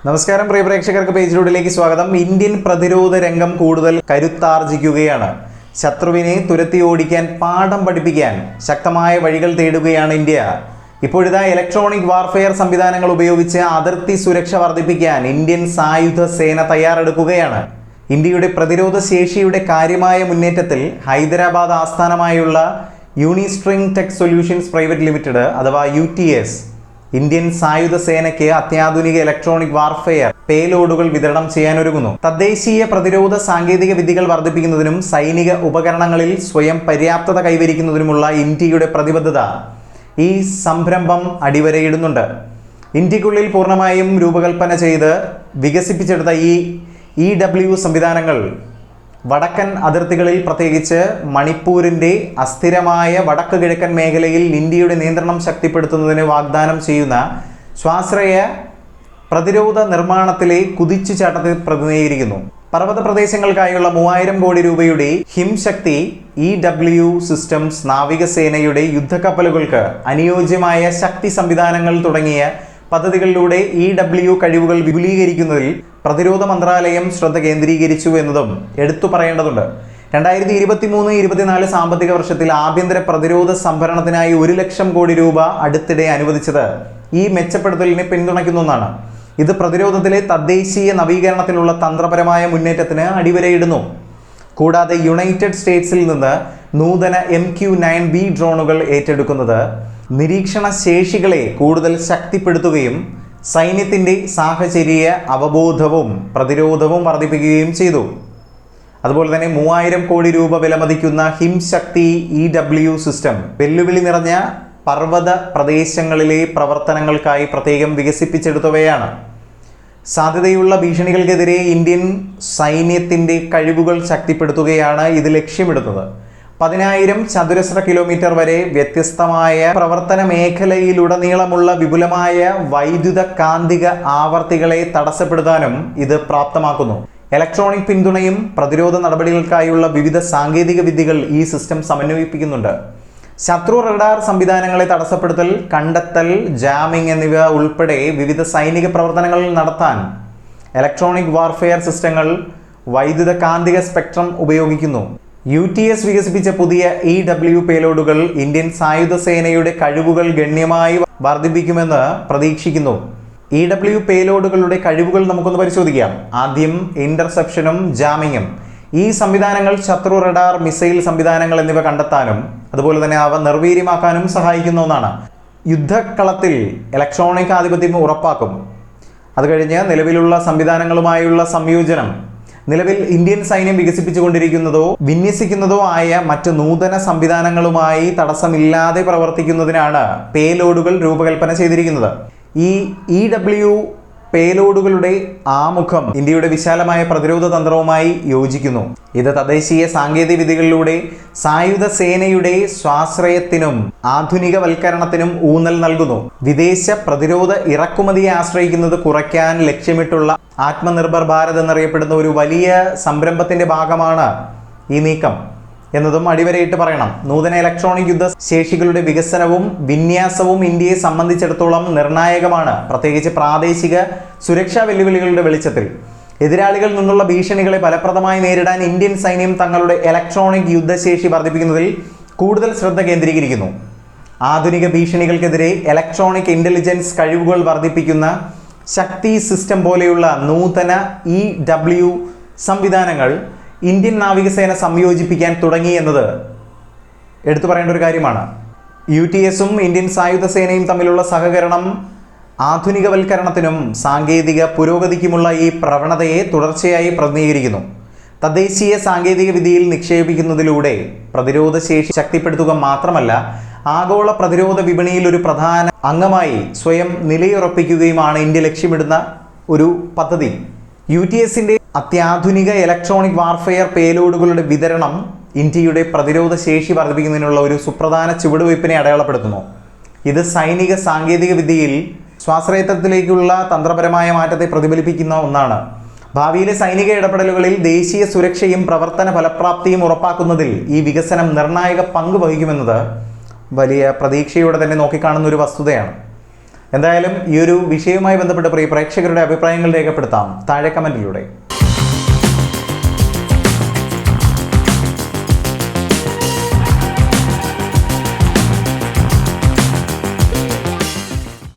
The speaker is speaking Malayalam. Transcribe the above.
നമസ്കാരം പ്രിയ പ്രേക്ഷകർക്ക് പേജിലൂടെലേക്ക് സ്വാഗതം. ഇന്ത്യൻ പ്രതിരോധ രംഗം കൂടുതൽ കരുത്താർജിക്കുകയാണ്. ശത്രുവിനെ തുരത്തി ഓടിക്കാൻ പാഠം പഠിപ്പിക്കാൻ ശക്തമായ വഴികൾ തേടുകയാണ് ഇന്ത്യ. ഇപ്പോഴിതാ ഇലക്ട്രോണിക് വാർഫെയർ സംവിധാനങ്ങൾ ഉപയോഗിച്ച് അതിർത്തി സുരക്ഷ വർദ്ധിപ്പിക്കാൻ ഇന്ത്യൻ സായുധ സേന തയ്യാറെടുക്കുകയാണ്. ഇന്ത്യയുടെ പ്രതിരോധ ശേഷിയുടെ കാര്യമായ മുന്നേറ്റത്തിൽ ഹൈദരാബാദ് ആസ്ഥാനമായുള്ള യൂണിസ്ട്രിംഗ് ടെക് സൊല്യൂഷൻസ് പ്രൈവറ്റ് ലിമിറ്റഡ് അഥവാ UTS ഇന്ത്യൻ സായുധ സേനയ്ക്ക് അത്യാധുനിക ഇലക്ട്രോണിക് വാർഫെയർ പേലോഡുകൾ വിതരണം ചെയ്യാനൊരുങ്ങുന്നു. തദ്ദേശീയ പ്രതിരോധ സാങ്കേതിക വിദ്യകൾ വർദ്ധിപ്പിക്കുന്നതിനും സൈനിക ഉപകരണങ്ങളിൽ സ്വയം പര്യാപ്തത കൈവരിക്കുന്നതിനുമുള്ള ഇന്ത്യയുടെ പ്രതിബദ്ധത ഈ സംരംഭം അടിവരയിടുന്നുണ്ട്. ഇന്ത്യക്കുള്ളിൽ പൂർണ്ണമായും രൂപകൽപ്പന ചെയ്ത് വികസിപ്പിച്ചെടുത്ത ഈ EW സംവിധാനങ്ങൾ വടക്കൻ അതിർത്തികളിൽ, പ്രത്യേകിച്ച് മണിപ്പൂരിൻ്റെ അസ്ഥിരമായ വടക്ക് കിഴക്കൻ മേഖലയിൽ ഇന്ത്യയുടെ നിയന്ത്രണം ശക്തിപ്പെടുത്തുന്നതിന് വാഗ്ദാനം ചെയ്യുന്ന സ്വാശ്രയ പ്രതിരോധ നിർമ്മാണത്തിലെ കുതിച്ചുചാട്ടത്തെ പ്രതിനിധീകരിക്കുന്നു. പർവ്വത പ്രദേശങ്ങൾക്കായുള്ള 3000 കോടി രൂപയുടെ ഹിംശക്തി EW സിസ്റ്റംസ്, നാവികസേനയുടെ യുദ്ധക്കപ്പലുകൾക്ക് അനുയോജ്യമായ ശക്തി സംവിധാനങ്ങൾ തുടങ്ങിയ പദ്ധതികളിലൂടെ EW കഴിവുകൾ വിപുലീകരിക്കുന്നതിൽ പ്രതിരോധ മന്ത്രാലയം ശ്രദ്ധ കേന്ദ്രീകരിച്ചു എന്നതും എടുത്തു പറയേണ്ടതുണ്ട്. 2023-24 സാമ്പത്തിക വർഷത്തിൽ ആഭ്യന്തര പ്രതിരോധ സംഭരണത്തിനായി 1 ലക്ഷം കോടി രൂപ അടുത്തിടെ അനുവദിച്ചത് ഈ മെച്ചപ്പെടുത്തലിനെ പിന്തുണയ്ക്കുന്ന ഒന്നാണ്. ഇത് പ്രതിരോധത്തിലെ തദ്ദേശീയ നവീകരണത്തിനുള്ള തന്ത്രപരമായ മുന്നേറ്റത്തിന് അടിവരയിടുന്നു. കൂടാതെ യുണൈറ്റഡ് സ്റ്റേറ്റ്സിൽ നിന്ന് നൂതന MQ-9B ഡ്രോണുകൾ ഏറ്റെടുക്കുന്നത് നിരീക്ഷണ ശേഷികളെ കൂടുതൽ ശക്തിപ്പെടുത്തുകയും സൈന്യത്തിൻ്റെ സാഹചര്യ അവബോധവും പ്രതിരോധവും വർദ്ധിപ്പിക്കുകയും ചെയ്തു. അതുപോലെ തന്നെ 3000 കോടി രൂപ വിലമതിക്കുന്ന ഹിംശക്തി EW സിസ്റ്റം വെല്ലുവിളി നിറഞ്ഞ പർവ്വത പ്രദേശങ്ങളിലെ പ്രവർത്തനങ്ങൾക്കായി പ്രത്യേകം വികസിപ്പിച്ചെടുത്തവയാണ്. സാധ്യതയുള്ള ഭീഷണികൾക്കെതിരെ ഇന്ത്യൻ സൈന്യത്തിൻ്റെ കഴിവുകൾ ശക്തിപ്പെടുത്തുകയാണ് ഇത് ലക്ഷ്യമിടുന്നത്. 10,000 ചതുരശ്ര കിലോമീറ്റർ വരെ വ്യത്യസ്തമായ പ്രവർത്തന മേഖലയിലുടനീളമുള്ള വിപുലമായ വൈദ്യുത കാന്തിക ആവർത്തികളെ തടസ്സപ്പെടുത്താനും ഇത് പ്രാപ്തമാക്കുന്നു. ഇലക്ട്രോണിക് പിന്തുണയും പ്രതിരോധ നടപടികൾക്കായുള്ള വിവിധ സാങ്കേതിക വിദ്യകൾ ഈ സിസ്റ്റം സമന്വയിപ്പിക്കുന്നുണ്ട്. ശത്രു റഡാർ സംവിധാനങ്ങളെ തടസ്സപ്പെടുത്തൽ, കണ്ടെത്തൽ, ജാമിംഗ് എന്നിവ ഉൾപ്പെടെ വിവിധ സൈനിക പ്രവർത്തനങ്ങൾ നടത്താൻ ഇലക്ട്രോണിക് വാർഫെയർ സിസ്റ്റങ്ങൾ വൈദ്യുത കാന്തിക സ്പെക്ട്രം ഉപയോഗിക്കുന്നു. UTS വികസിപ്പിച്ച പുതിയ EW പേലോഡുകൾ ഇന്ത്യൻ സായുധ സേനയുടെ കഴിവുകൾ ഗണ്യമായി വർദ്ധിപ്പിക്കുമെന്ന് പ്രതീക്ഷിക്കുന്നു. EW പേലോഡുകളുടെ കഴിവുകൾ നമുക്കൊന്ന് പരിശോധിക്കാം. ആദ്യം ഇന്റർസെപ്ഷനും ജാമിങ്ങും. ഈ സംവിധാനങ്ങൾ ശത്രു റഡാർ, മിസൈൽ സംവിധാനങ്ങൾ എന്നിവ കണ്ടെത്താനും അതുപോലെ തന്നെ അവ നിർവീര്യമാക്കാനും സഹായിക്കുന്ന ഒന്നാണ്. യുദ്ധക്കളത്തിൽ ഇലക്ട്രോണിക് ആധിപത്യം ഉറപ്പാക്കും. അത് കഴിഞ്ഞ് നിലവിലുള്ള സംവിധാനങ്ങളുമായുള്ള സംയോജനം. നിലവിൽ ഇന്ത്യൻ സൈന്യം വികസിപ്പിച്ചുകൊണ്ടിരിക്കുന്നതോ വിന്യസിക്കുന്നതോ ആയ മറ്റ് നൂതന സംവിധാനങ്ങളുമായി തടസ്സമില്ലാതെ പ്രവർത്തിക്കുന്നതിനാണ് പേലോഡുകൾ രൂപകൽപ്പന ചെയ്തിരിക്കുന്നത്. ഈ EW പേലോഡുകളുടെ ആമുഖം ഇന്ത്യയുടെ വിശാലമായ പ്രതിരോധ തന്ത്രവുമായി യോജിക്കുന്നു. ഇത് തദ്ദേശീയ സാങ്കേതിക വിദ്യകളിലൂടെ സായുധ സേനയുടെ സ്വാശ്രയത്തിനും ആധുനികവൽക്കരണത്തിനും ഊന്നൽ നൽകുന്നു. വിദേശ പ്രതിരോധ ഇറക്കുമതിയെ ആശ്രയിക്കുന്നത് കുറയ്ക്കാൻ ലക്ഷ്യമിട്ടുള്ള ആത്മനിർഭർ ഭാരത് എന്നറിയപ്പെടുന്ന ഒരു വലിയ സംരംഭത്തിന്റെ ഭാഗമാണ് ഈ നീക്കം എന്നതും അടിവരയിട്ട് പറയണം. നൂതന ഇലക്ട്രോണിക് യുദ്ധ ശേഷികളുടെ വികസനവും വിന്യാസവും ഇന്ത്യയെ സംബന്ധിച്ചിടത്തോളം നിർണായകമാണ്, പ്രത്യേകിച്ച് പ്രാദേശിക സുരക്ഷാ വെല്ലുവിളികളുടെ വെളിച്ചത്തിൽ. എതിരാളികളിൽ നിന്നുള്ള ഭീഷണികളെ ഫലപ്രദമായി നേരിടാൻ ഇന്ത്യൻ സൈന്യം തങ്ങളുടെ ഇലക്ട്രോണിക് യുദ്ധശേഷി വർദ്ധിപ്പിക്കുന്നതിൽ കൂടുതൽ ശ്രദ്ധ കേന്ദ്രീകരിക്കുന്നു. ആധുനിക ഭീഷണികൾക്കെതിരെ ഇലക്ട്രോണിക് ഇന്റലിജൻസ് കഴിവുകൾ വർദ്ധിപ്പിക്കുന്ന ശക്തി സിസ്റ്റം പോലെയുള്ള നൂതന EW സംവിധാനങ്ങൾ ഇന്ത്യൻ നാവികസേന സംയോജിപ്പിക്കാൻ തുടങ്ങി എന്നത് എടുത്തു പറയേണ്ട ഒരു കാര്യമാണ്. UTSഉം ഇന്ത്യൻ സായുധ സേനയും തമ്മിലുള്ള സഹകരണം ആധുനികവൽക്കരണത്തിനും സാങ്കേതിക പുരോഗതിക്കുമുള്ള ഈ പ്രവണതയെ തുടർച്ചയായി പ്രതിനിധീകരിക്കുന്നു. തദ്ദേശീയ സാങ്കേതിക വിദ്യയിൽ നിക്ഷേപിക്കുന്നതിലൂടെ പ്രതിരോധ ശേഷി ശക്തിപ്പെടുത്തുക മാത്രമല്ല, ആഗോള പ്രതിരോധ വിപണിയിൽ ഒരു പ്രധാന അംഗമായി സ്വയം നിലയുറപ്പിക്കുകയുമാണ് ഇന്ത്യ ലക്ഷ്യമിടുന്ന ഒരു പദ്ധതി. UTSന്റെ അത്യാധുനിക ഇലക്ട്രോണിക് വാർഫെയർ പേലോഡുകളുടെ വിതരണം ഇന്ത്യയുടെ പ്രതിരോധ ശേഷി വർദ്ധിപ്പിക്കുന്നതിനുള്ള ഒരു സുപ്രധാന ചുവടുവയ്പ്പിനെ അടയാളപ്പെടുത്തുന്നു. ഇത് സൈനിക സാങ്കേതിക വിദ്യയിൽ സ്വാശ്രയത്വത്തിലേക്കുള്ള തന്ത്രപരമായ മാറ്റത്തെ പ്രതിഫലിപ്പിക്കുന്ന ഒന്നാണ്. ഭാവിയിലെ സൈനിക ഇടപെടലുകളിൽ ദേശീയ സുരക്ഷയും പ്രവർത്തന ഫലപ്രാപ്തിയും ഉറപ്പാക്കുന്നതിൽ ഈ വികസനം നിർണായക പങ്ക് വഹിക്കുമെന്നത് വലിയ പ്രതീക്ഷയോടെ തന്നെ നോക്കിക്കാണുന്ന ഒരു വസ്തുതയാണ്. എന്തായാലും ഈ ഒരു വിഷയവുമായി ബന്ധപ്പെട്ട് പ്രിയ പ്രേക്ഷകരുടെ അഭിപ്രായങ്ങൾ രേഖപ്പെടുത്താം താഴെ കമന്റിലൂടെ.